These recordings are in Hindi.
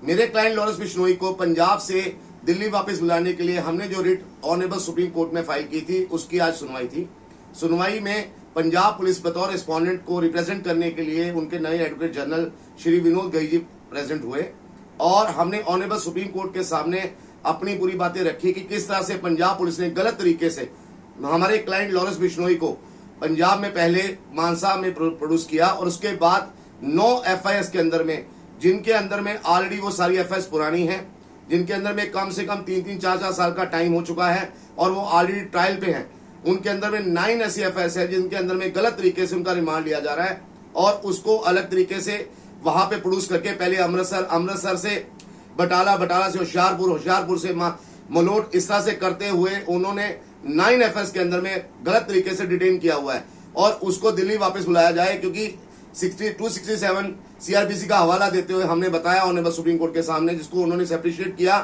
मेरे क्लाइंट लॉरेंस बिश्नोई को पंजाब से दिल्ली वापस बुलाने के लिए हमने जो रिट ऑनरेबल सुप्रीम कोर्ट में फाइल की थी उसकी आज सुनवाई थी। सुनवाई में पंजाब पुलिस बतौर रिस्पोंडेंट को रिप्रेजेंट करने के लिए उनके नए एडवोकेट जनरल श्री विनोद गई जी प्रेजेंट हुए और हमने ऑनरेबल सुप्रीम कोर्ट के सामने अपनी पूरी बातें रखी कि किस तरह से पंजाब पुलिस ने गलत तरीके से हमारे क्लाइंट लॉरेंस बिश्नोई को पंजाब में पहले मानसा में प्रोड्यूस किया और उसके बाद 9 एफआईआर के अंदर में, जिनके अंदर में ऑलरेडी वो सारी एफआईआर पुरानी हैं, जिनके अंदर में कम से कम 3-3, 4-4 साल का टाइम हो चुका है और वो ऑलरेडी ट्रायल पे हैं। उनके अंदर में 9 ऐसी एफआईआर है जिनके अंदर में गलत तरीके से उनका रिमांड लिया जा रहा है और उसको अलग तरीके से वहां पे प्रोड्यूस करके पहले अमृतसर से बटाला से होशियारपुर से मलोट, इस तरह से करते हुए उन्होंने 9 एफआईआर के अंदर में गलत तरीके से डिटेन किया हुआ है और उसको दिल्ली वापस बुलाया जाए, क्योंकि 267 सीआरपीसी का हवाला देते हुए हमने बताया ऑनरेबल सुप्रीम कोर्ट के सामने, जिसको उन्होंने अप्रिशिएट किया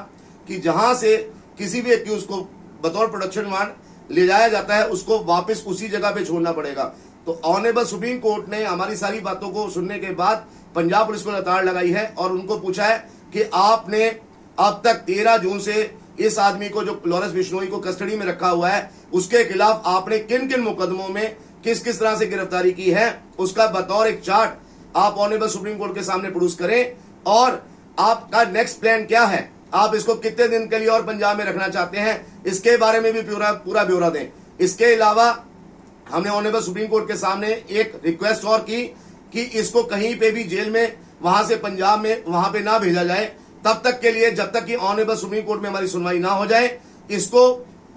कि जहां से किसी भी एक्यूज को बतौर प्रोडक्शन वारंट ले जाया जाता है उसको वापस उसी जगह पे छोड़ना पड़ेगा। तो ऑनरेबल सुप्रीम कोर्ट ने हमारी सारी बातों को सुनने के बाद पंजाब पुलिस को लताड़ लगाई है और उनको पूछा है कि आपने अब तक 13 जून से इस आदमी को जो लॉरेंस बिश्नोई को कस्टडी में रखा हुआ है उसके खिलाफ आपने किन किन मुकदमों में किस किस तरह से गिरफ्तारी की है, उसका बतौर एक चार्ट आप ऑनरेबल सुप्रीम कोर्ट के सामने प्रोड्यूस करें और आपका नेक्स्ट प्लान क्या है, आप इसको कितने दिन के लिए और पंजाब में रखना चाहते हैं, इसके बारे में भी पूरा ब्यौरा दें। इसके अलावा हमने ऑनरेबल सुप्रीम कोर्ट के सामने एक रिक्वेस्ट और की कि इसको कहीं पे भी जेल में वहां से पंजाब में वहां पे ना भेजा जाए तब तक के लिए, जब तक कि ऑनरेबल सुप्रीम कोर्ट में हमारी सुनवाई ना हो जाए, इसको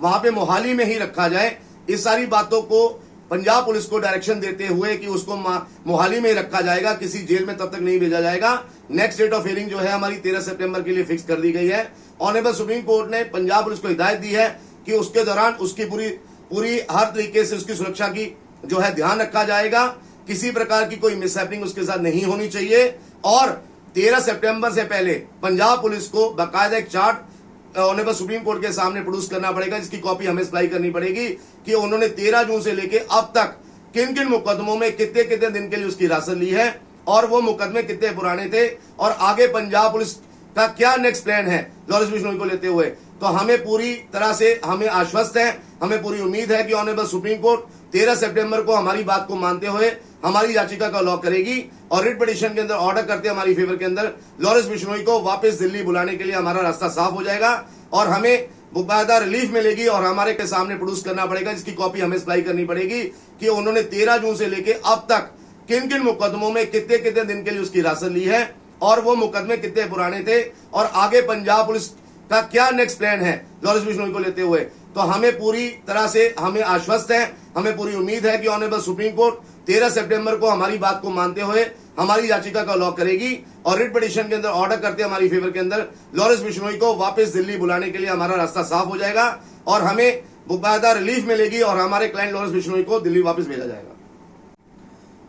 वहां पे मोहाली में ही रखा जाए। इस सारी बातों को पंजाब पुलिस को डायरेक्शन देते हुए कि उसको मोहाली में ही रखा जाएगा, किसी जेल में तब तक नहीं भेजा जाएगा। नेक्स्ट डेट ऑफ हियरिंग जो है हमारी 13 सितंबर के लिए फिक्स कर दी गई है। ऑनरेबल सुप्रीम कोर्ट ने पंजाब पुलिस को हिदायत दी है कि उसके दौरान उसकी पूरी हर तरीके से उसकी सुरक्षा की जो है ध्यान रखा जाएगा, किसी प्रकार की कोई मिसहैपनिंग उसके साथ नहीं होनी चाहिए और 13 सितंबर से पहले पंजाब पुलिस को बाकायदा एक चार्ट ऑनरेबल सुप्रीम कोर्ट के सामने प्रोड्यूस करना पड़ेगा, जिसकी कॉपी हमें सप्लाई करनी पड़ेगी कि उन्होंने 13 जून से लेके अब तक किन किन मुकदमों में कितने कितने दिन के लिए उसकी हिरासत ली है और वो मुकदमे कितने पुराने थे और आगे पंजाब पुलिस का क्या नेक्स्ट प्लान है लॉरेंस बिश्नोई को लेते हुए। तो हमें पूरी तरह से हमें आश्वस्त है, हमें पूरी उम्मीद है कि ऑनरेबल सुप्रीम कोर्ट 13 सितंबर को हमारी बात को मानते हुए हमारी याचिका का लॉ करेगी और रिट पिटीशन के अंदर ऑर्डर करते हमारी फेवर के अंदर लॉरेंस बिश्नोई को वापस दिल्ली बुलाने के लिए हमारा रास्ता साफ हो जाएगा और हमें बाकायदा रिलीफ मिलेगी और हमारे के सामने प्रोड्यूस करना पड़ेगा, जिसकी कॉपी हमें सप्लाई करनी पड़ेगी कि उन्होंने 13 जून से लेके अब तक किन किन मुकदमों में कितने कितने दिन के लिए उसकी हिरासत ली है और वो मुकदमे कितने पुराने थे और आगे पंजाब पुलिस का क्या नेक्स्ट प्लान है लॉरेंस बिश्नोई को लेते हुए। तो हमें पूरी तरह से हमें आश्वस्त है, हमें पूरी उम्मीद है कि ऑनरेबल सुप्रीम कोर्ट 13 सितंबर को हमारी बात को मानते हुए हमारी याचिका का लॉ करेगी और रिट पिटीशन के अंदर ऑर्डर करते हमारी फेवर के अंदर लॉरेंस बिश्नोई को वापस दिल्ली बुलाने के लिए हमारा रास्ता साफ हो जाएगा और हमें बाकायदा रिलीफ मिलेगी और हमारे क्लाइंट लॉरेंस बिश्नोई को दिल्ली वापस भेजा जाएगा।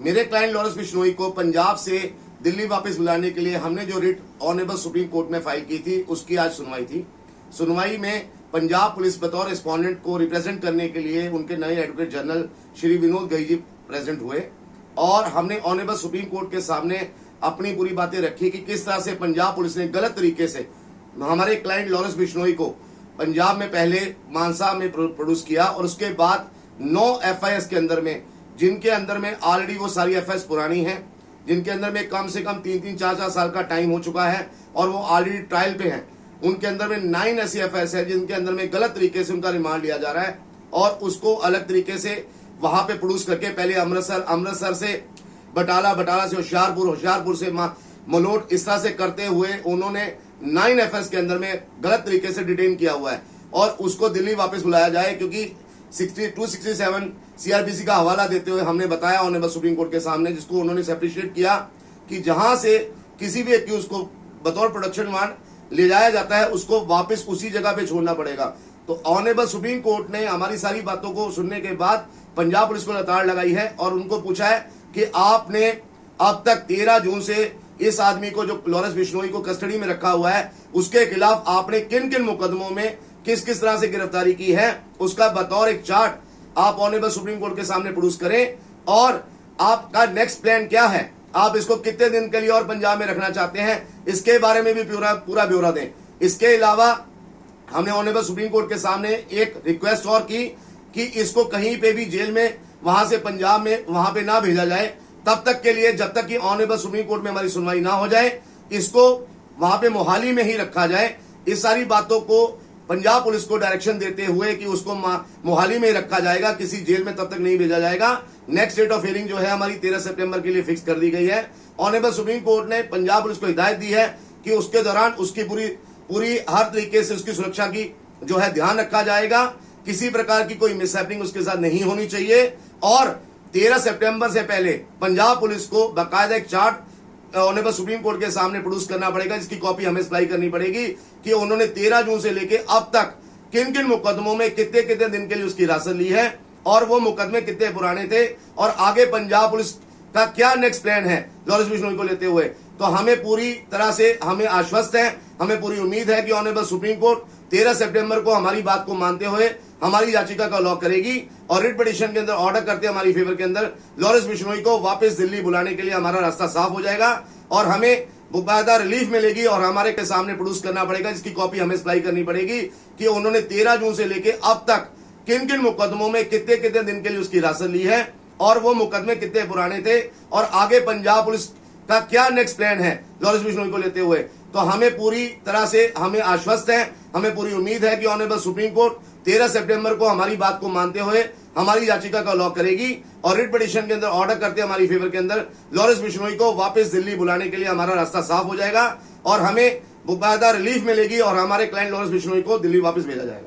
मेरे क्लाइंट लॉरेंस बिश्नोई को पंजाब से दिल्ली वापस बुलाने के लिए हमने जो रिट ऑनरेबल सुप्रीम कोर्ट में फाइल की थी उसकी आज सुनवाई थी। सुनवाई में पंजाब पुलिस बतौर रिस्पोंडेंट को रिप्रेजेंट करने के लिए उनके नए एडवोकेट जनरल श्री विनोद गई जी प्रेजेंट हुए और हमने ऑनरेबल सुप्रीम कोर्ट के सामने अपनी पूरी बातें रखी कि किस तरह से पंजाब पुलिस ने गलत तरीके से हमारे क्लाइंट लॉरेंस बिश्नोई को पंजाब में पहले मानसा में प्रोड्यूस किया और उसके बाद 9 एफआईआर के अंदर में, जिनके अंदर में ऑलरेडी वो सारी एफआईआर पुरानी हैं, जिनके अंदर में कम से कम 3-3, 4-4 साल का टाइम हो चुका है और वो ऑलरेडी ट्रायल पे हैं। उनके अंदर में 9 ऐसी एफआईआर है जिनके अंदर में गलत तरीके से उनका रिमांड लिया जा रहा है और उसको अलग तरीके से वहां पे प्रोड्यूस करके पहले अमृतसर से बटाला से होशियारपुर से मलोट, इस तरह से करते हुए उन्होंने 9 एफआईआर के अंदर में गलत तरीके से डिटेन किया हुआ है और उसको दिल्ली वापस बुलाया जाए, क्योंकि 267 सीआरपीसी का हवाला देते हुए हमने बताया ऑनरेबल सुप्रीम कोर्ट के सामने, जिसको उन्होंने अप्रिशिएट किया कि जहां से किसी भी एक्यूज को बतौर प्रोडक्शन वारंट ले जाया जाता है उसको वापस उसी जगह पे छोड़ना पड़ेगा। तो ऑनरेबल सुप्रीम कोर्ट ने हमारी सारी बातों को सुनने के बाद पंजाब पुलिस को लताड़ लगाई है और उनको पूछा है कि आपने अब तक 13 जून से इस आदमी को जो लॉरेंस बिश्नोई को कस्टडी में रखा हुआ है उसके खिलाफ आपने किन किन मुकदमों में किस किस तरह से गिरफ्तारी की है, उसका बतौर एक चार्ट आप ऑनरेबल सुप्रीम कोर्ट के सामने प्रोड्यूस करें और आपका नेक्स्ट प्लान क्या है, आप इसको कितने दिन के लिए और पंजाब में रखना चाहते हैं, इसके बारे में भी पूरा ब्यौरा दें। इसके अलावा हमने ऑनरेबल सुप्रीम कोर्ट के सामने एक रिक्वेस्ट और की कि इसको कहीं पे भी जेल में, वहां से पंजाब में वहां पे ना भेजा जाए तब तक के लिए, जब तक कि ऑनरेबल सुप्रीम कोर्ट में हमारी सुनवाई ना हो जाए। इसको वहां पे मोहाली में ही रखा जाए। इस सारी बातों को पंजाब पुलिस को डायरेक्शन देते हुए कि उसको मोहाली में ही रखा जाएगा, किसी जेल में तब तक नहीं भेजा जाएगा। नेक्स्ट डेट ऑफ हियरिंग जो है हमारी 13 सितंबर के लिए फिक्स कर दी गई है। ऑनरेबल सुप्रीम कोर्ट ने पंजाब पुलिस को हिदायत दी है कि उसके दौरान उसकी पूरी हर तरीके से उसकी सुरक्षा की जो है ध्यान रखा जाएगा। किसी प्रकार की कोई मिसहैपनिंग उसके साथ नहीं होनी चाहिए। और 13 सितंबर से पहले पंजाब पुलिस को बाकायदा एक चार्ट ऑनरेबल सुप्रीम कोर्ट के सामने प्रोड्यूस करना पड़ेगा, जिसकी कॉपी हमें सप्लाई करनी पड़ेगी कि उन्होंने 13 जून से लेके अब तक किन किन मुकदमों में कितने कितने दिन के लिए उसकी हिरासत ली है और वो मुकदमे कितने पुराने थे और आगे पंजाब पुलिस का क्या नेक्स्ट प्लान है लॉरेंस बिश्नोई को लेते हुए। तो हमें पूरी तरह से हमें आश्वस्त है, हमें पूरी उम्मीद है कि ऑनरेबल सुप्रीम कोर्ट 13 सितंबर को हमारी बात को मानते हुए हमारी याचिका का लॉ करेगी और रिट पिटीशन के अंदर ऑर्डर करते हमारी फेवर के अंदर लॉरेंस बिश्नोई को वापस दिल्ली बुलाने के लिए हमारा रास्ता साफ हो जाएगा और हमें बाकायदा रिलीफ मिलेगी और हमारे के सामने प्रोड्यूस करना पड़ेगा, जिसकी कॉपी हमें सप्लाई करनी पड़ेगी कि उन्होंने 13 जून से लेके अब तक किन किन मुकदमों में कितने कितने दिन के लिए उसकी हिरासत ली है और वो मुकदमे कितने पुराने थे और आगे पंजाब पुलिस का क्या नेक्स्ट प्लान है लॉरेंस बिश्नोई को लेते हुए। तो हमें पूरी तरह से हमें आश्वस्त है, हमें पूरी उम्मीद है कि ऑनरेबल सुप्रीम कोर्ट 13 सितंबर को हमारी बात को मानते हुए हमारी याचिका का लॉ करेगी और रिट पिटीशन के अंदर ऑर्डर करते हमारी फेवर के अंदर लॉरेंस बिश्नोई को वापस दिल्ली बुलाने के लिए हमारा रास्ता साफ हो जाएगा और हमें बाकायदा रिलीफ मिलेगी और हमारे क्लाइंट लॉरेंस बिश्नोई को दिल्ली वापस भेजा जाएगा।